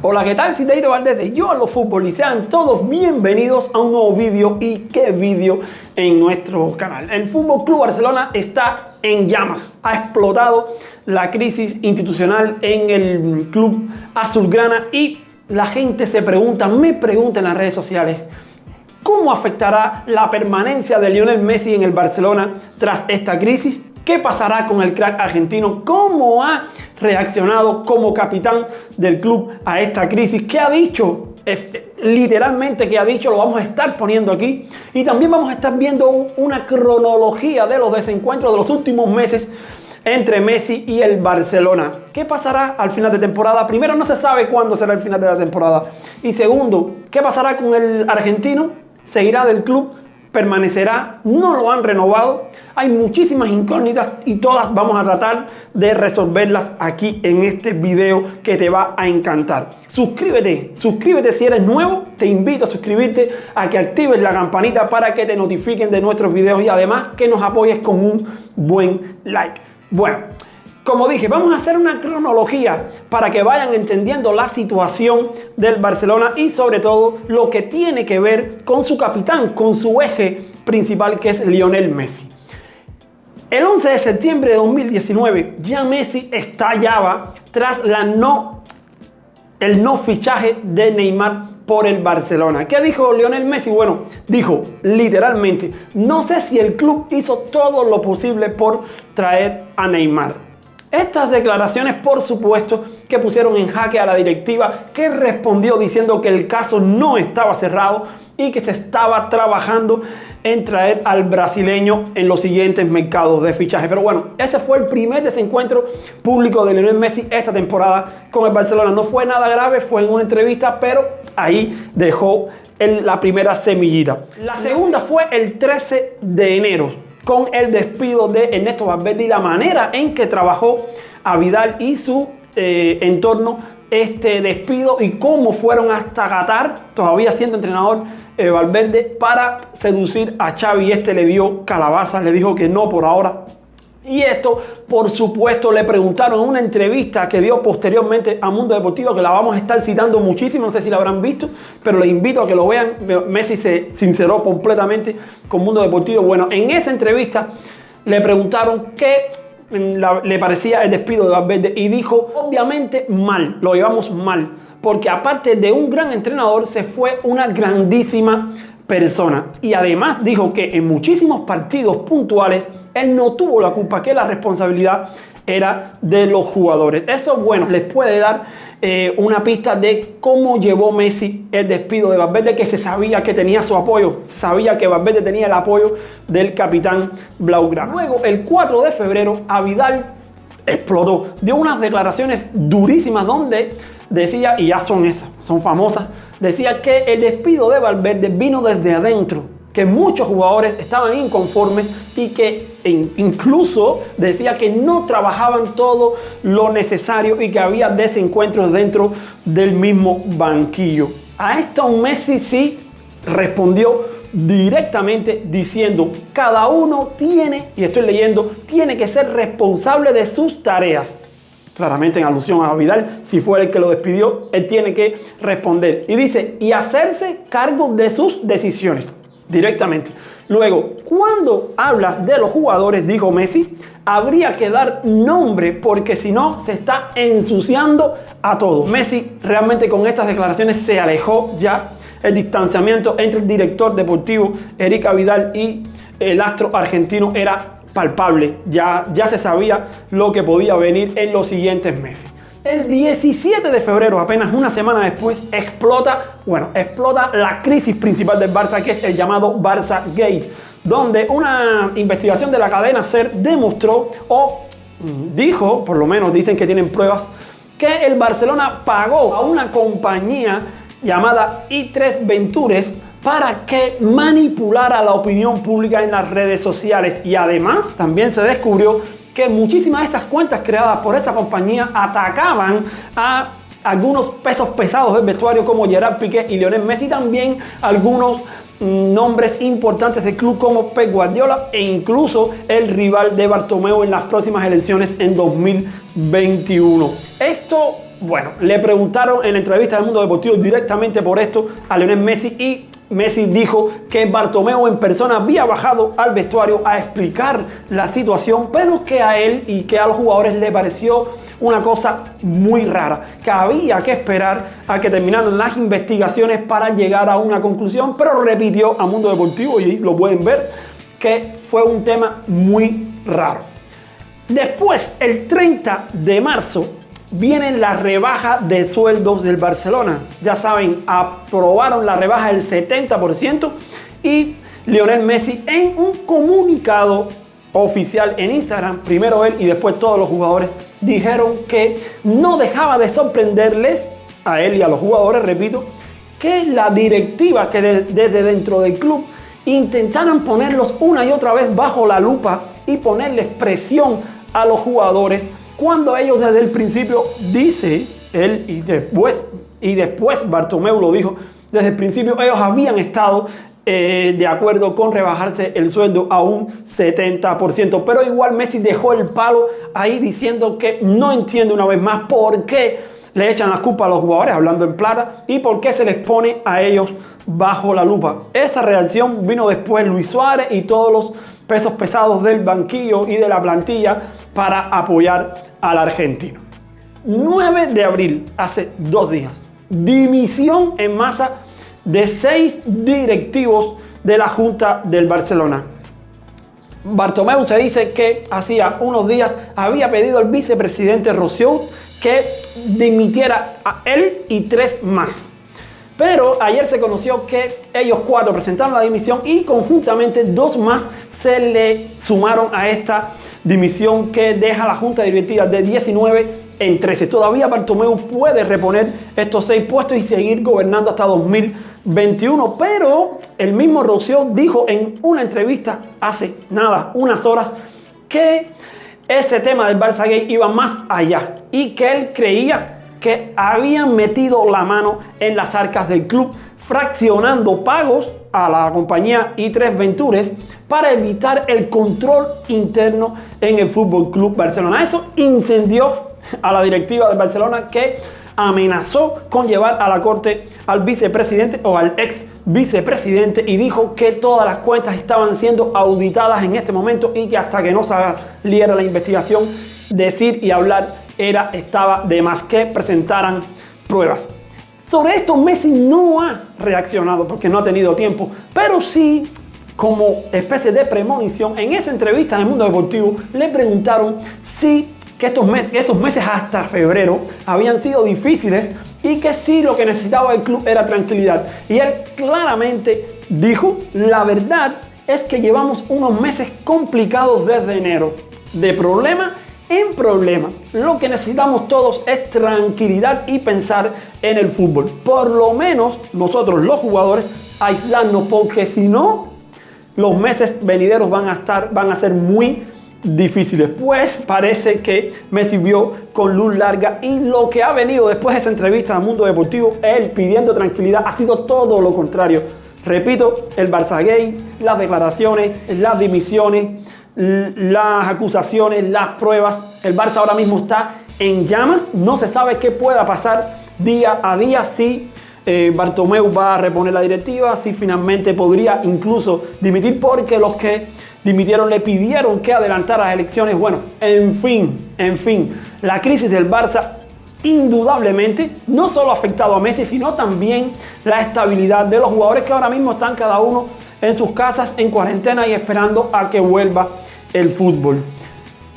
Hola, ¿qué tal? Soy Deito Valdés de Yo Hablo Fútbol y sean todos bienvenidos a un nuevo vídeo. Y qué vídeo en nuestro canal. El Fútbol Club Barcelona está en llamas. Ha explotado la crisis institucional en el club azulgrana y la gente se pregunta, me pregunta en las redes sociales, ¿cómo afectará la permanencia de Lionel Messi en el Barcelona tras esta crisis? ¿Qué pasará con el crack argentino? ¿Cómo ha reaccionado como capitán del club a esta crisis? ¿Qué ha dicho? Literalmente, ¿qué ha dicho? Lo vamos a estar poniendo aquí. Y también vamos a estar viendo una cronología de los desencuentros de los últimos meses entre Messi y el Barcelona. ¿Qué pasará al final de temporada? Primero, no se sabe cuándo será el final de la temporada. Y segundo, ¿qué pasará con el argentino? ¿Seguirá del club? ¿Permanecerá? ¿No lo han renovado? Hay muchísimas incógnitas y todas vamos a tratar de resolverlas aquí en este video que te va a encantar. Suscríbete si eres nuevo. Te invito a suscribirte, a que actives la campanita para que te notifiquen de nuestros videos y además que nos apoyes con un buen like. Bueno, como dije, vamos a hacer una cronología para que vayan entendiendo la situación del Barcelona y sobre todo lo que tiene que ver con su capitán, con su eje principal, que es Lionel Messi. El 11 de septiembre de 2019 ya Messi estallaba tras el no fichaje de Neymar por el Barcelona. ¿Qué dijo Lionel Messi? Bueno, dijo literalmente, no sé si el club hizo todo lo posible por traer a Neymar. Estas declaraciones, por supuesto, que pusieron en jaque a la directiva, que respondió diciendo que el caso no estaba cerrado y que se estaba trabajando en traer al brasileño en los siguientes mercados de fichaje. Pero bueno, ese fue el primer desencuentro público de Lionel Messi esta temporada con el Barcelona. No fue nada grave, fue en una entrevista, pero ahí dejó la primera semillita. La segunda fue el 13 de enero. Con el despido de Ernesto Valverde y la manera en que trabajó a Vidal y su entorno este despido y cómo fueron hasta Qatar, todavía siendo entrenador Valverde, para seducir a Xavi. Este le dio calabaza, le dijo que no por ahora. Y esto, por supuesto, le preguntaron en una entrevista que dio posteriormente a Mundo Deportivo, que la vamos a estar citando muchísimo, no sé si la habrán visto, pero les invito a que lo vean. Messi se sinceró completamente con Mundo Deportivo. Bueno, en esa entrevista le preguntaron qué le parecía el despido de Valverde y dijo, obviamente mal, lo llevamos mal, porque aparte de un gran entrenador, se fue una grandísima persona. Y además dijo que en muchísimos partidos puntuales él no tuvo la culpa, que la responsabilidad era de los jugadores. Eso, bueno, les puede dar una pista de cómo llevó Messi el despido de Valverde, que se sabía que tenía su apoyo, se sabía que Valverde tenía el apoyo del capitán blaugrana. Luego, el 4 de febrero, a Vidal explotó, dio unas declaraciones durísimas donde decía, y ya son esas, son famosas, decía que el despido de Valverde vino desde adentro, que muchos jugadores estaban inconformes y que incluso decía que no trabajaban todo lo necesario y que había desencuentros dentro del mismo banquillo. A esto Messi sí respondió directamente diciendo, cada uno tiene, y estoy leyendo, tiene que ser responsable de sus tareas. Claramente en alusión a Vidal, si fue el que lo despidió, él tiene que responder. Y dice, y hacerse cargo de sus decisiones. Directamente. Luego, cuando hablas de los jugadores, dijo Messi, habría que dar nombre porque si no se está ensuciando a todos. Messi realmente con estas declaraciones se alejó ya. El distanciamiento entre el director deportivo Eric Vidal y el astro argentino era palpable. Ya se sabía lo que podía venir en los siguientes meses. El 17 de febrero, apenas una semana después, explota la crisis principal del Barça, que es el llamado Barça Gate, donde una investigación de la cadena SER demostró, o dijo, por lo menos dicen que tienen pruebas, que el Barcelona pagó a una compañía llamada i3 Ventures para que manipulara la opinión pública en las redes sociales. Y además también se descubrió que muchísimas de esas cuentas creadas por esa compañía atacaban a algunos pesos pesados del vestuario como Gerard Piqué y Lionel Messi, también algunos nombres importantes del club como Pep Guardiola e incluso el rival de Bartomeu en las próximas elecciones en 2021. Esto Bueno, le preguntaron en la entrevista del Mundo Deportivo directamente por esto a Lionel Messi y Messi dijo que Bartomeu en persona había bajado al vestuario a explicar la situación, pero que a él y que a los jugadores le pareció una cosa muy rara, que había que esperar a que terminaran las investigaciones para llegar a una conclusión, pero repitió a Mundo Deportivo, y lo pueden ver, que fue un tema muy raro. Después, el 30 de marzo, viene la rebaja de sueldos del Barcelona. Ya saben, aprobaron la rebaja del 70% y Lionel Messi en un comunicado oficial en Instagram, primero él y después todos los jugadores, dijeron que no dejaba de sorprenderles a él y a los jugadores, repito, que la directiva que desde dentro del club intentaran ponerlos una y otra vez bajo la lupa y ponerles presión a los jugadores cuando ellos desde el principio, dice él y después Bartomeu lo dijo, desde el principio ellos habían estado de acuerdo con rebajarse el sueldo a un 70%, pero igual Messi dejó el palo ahí diciendo que no entiende una vez más por qué le echan la culpa a los jugadores, hablando en plata, y por qué se les pone a ellos bajo la lupa. Esa reacción vino después Luis Suárez y todos los pesos pesados del banquillo y de la plantilla para apoyar al argentino. 9 de abril, hace 2 días, dimisión en masa de 6 directivos de la Junta del Barcelona. Bartomeu se dice que hacía unos días había pedido al vicepresidente Rosselló que dimitiera a él y 3 más. Pero ayer se conoció que ellos 4 presentaron la dimisión y conjuntamente 2 más se le sumaron a esta dimisión que deja la Junta Directiva de 19 en 13. Todavía Bartomeu puede reponer estos 6 puestos y seguir gobernando hasta 2021. Pero el mismo Rosselló dijo en una entrevista hace unas horas, que ese tema del Barça Gate iba más allá y que él creía que habían metido la mano en las arcas del club, fraccionando pagos a la compañía I3 Ventures para evitar el control interno en el Fútbol Club Barcelona. Eso incendió a la directiva de Barcelona, que amenazó con llevar a la corte al vicepresidente o al ex vicepresidente y dijo que todas las cuentas estaban siendo auditadas en este momento y que hasta que no saliera la investigación, decir y hablar estaba de más, que presentaran pruebas. Sobre esto Messi no ha reaccionado porque no ha tenido tiempo, pero sí, como especie de premonición, en esa entrevista en el Mundo Deportivo le preguntaron si que esos meses hasta febrero habían sido difíciles y que sí, lo que necesitaba el club era tranquilidad. Y él claramente dijo: la verdad es que llevamos unos meses complicados desde enero, de problema en problema. Lo que necesitamos todos es tranquilidad y pensar en el fútbol. Por lo menos nosotros los jugadores aislarnos, porque si no, los meses venideros van a ser muy difíciles. Pues parece que Messi vio con luz larga, y lo que ha venido después de esa entrevista al Mundo Deportivo, él pidiendo tranquilidad, ha sido todo lo contrario. Repito, el Barça Gate, las declaraciones, las dimisiones, las acusaciones, las pruebas. El Barça ahora mismo está en llamas. No se sabe qué pueda pasar día a día, si Bartomeu va a reponer la directiva, si finalmente podría incluso dimitir, porque los que dimitieron le pidieron que adelantara las elecciones. Bueno, en fin, la crisis del Barça indudablemente no solo ha afectado a Messi, sino también la estabilidad de los jugadores, que ahora mismo están cada uno en sus casas en cuarentena y esperando a que vuelva el fútbol.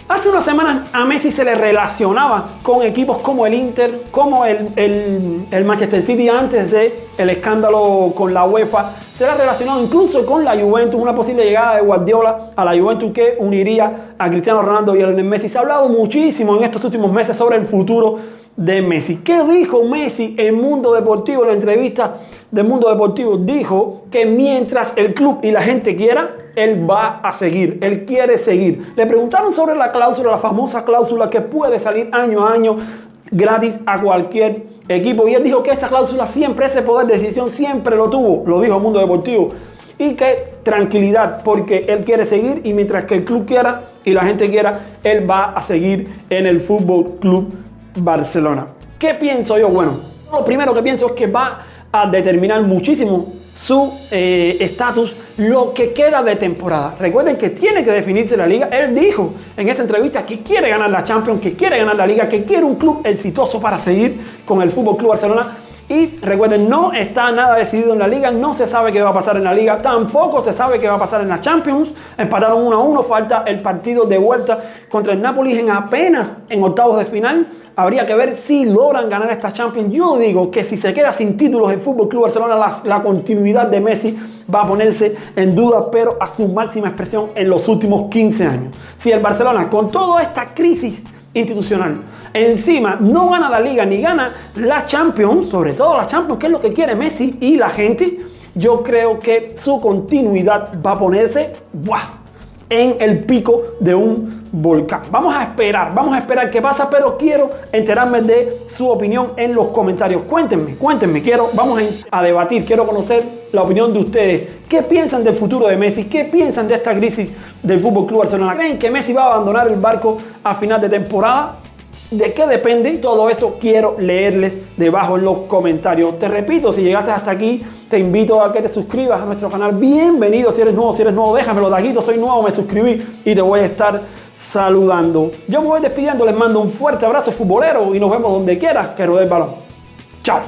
Hace unas semanas a Messi se le relacionaba con equipos como el Inter, como el Manchester City antes del escándalo con la UEFA. Se le ha relacionado incluso con la Juventus, una posible llegada de Guardiola a la Juventus que uniría a Cristiano Ronaldo y a Lionel Messi. Se ha hablado muchísimo en estos últimos meses sobre el futuro de Messi. ¿Qué dijo Messi en Mundo Deportivo? En la entrevista de Mundo Deportivo dijo que mientras el club y la gente quiera, él va a seguir, él quiere seguir. Le preguntaron sobre la cláusula, la famosa cláusula que puede salir año a año gratis a cualquier equipo, y él dijo que esa cláusula siempre, ese poder de decisión siempre lo tuvo, lo dijo Mundo Deportivo, y que tranquilidad, porque él quiere seguir, y mientras que el club quiera y la gente quiera, él va a seguir en el Fútbol Club Barcelona. ¿Qué pienso yo? Bueno, lo primero que pienso es que va a determinar muchísimo su estatus lo que queda de temporada. Recuerden que tiene que definirse la liga. Él dijo en esa entrevista que quiere ganar la Champions, que quiere ganar la liga, que quiere un club exitoso para seguir con el FC Barcelona. Y recuerden, no está nada decidido en la liga, no se sabe qué va a pasar en la liga, tampoco se sabe qué va a pasar en la Champions. Empataron 1-1, falta el partido de vuelta contra el Napoli apenas en octavos de final. Habría que ver si logran ganar esta Champions. Yo digo que si se queda sin títulos el FC Barcelona, la continuidad de Messi va a ponerse en duda, pero a su máxima expresión en los últimos 15 años. Si el Barcelona, con toda esta crisis institucional, encima no gana la liga ni gana la Champions, sobre todo la Champions, que es lo que quiere Messi y la gente, yo creo que su continuidad va a ponerse en el pico de un volcán. Vamos a esperar qué pasa, pero quiero enterarme de su opinión en los comentarios. Cuéntenme, vamos a debatir, quiero conocer la opinión de ustedes. ¿Qué piensan del futuro de Messi? ¿Qué piensan de esta crisis del FC Barcelona? ¿Creen que Messi va a abandonar el barco a final de temporada? ¿De qué depende? Todo eso quiero leerles debajo en los comentarios. Te repito, si llegaste hasta aquí, te invito a que te suscribas a nuestro canal. Bienvenido si eres nuevo, déjamelo de aquí, soy nuevo, me suscribí y te voy a estar saludando. Yo me voy despidiendo, les mando un fuerte abrazo futbolero y nos vemos donde quiera que rodee el balón. Chao.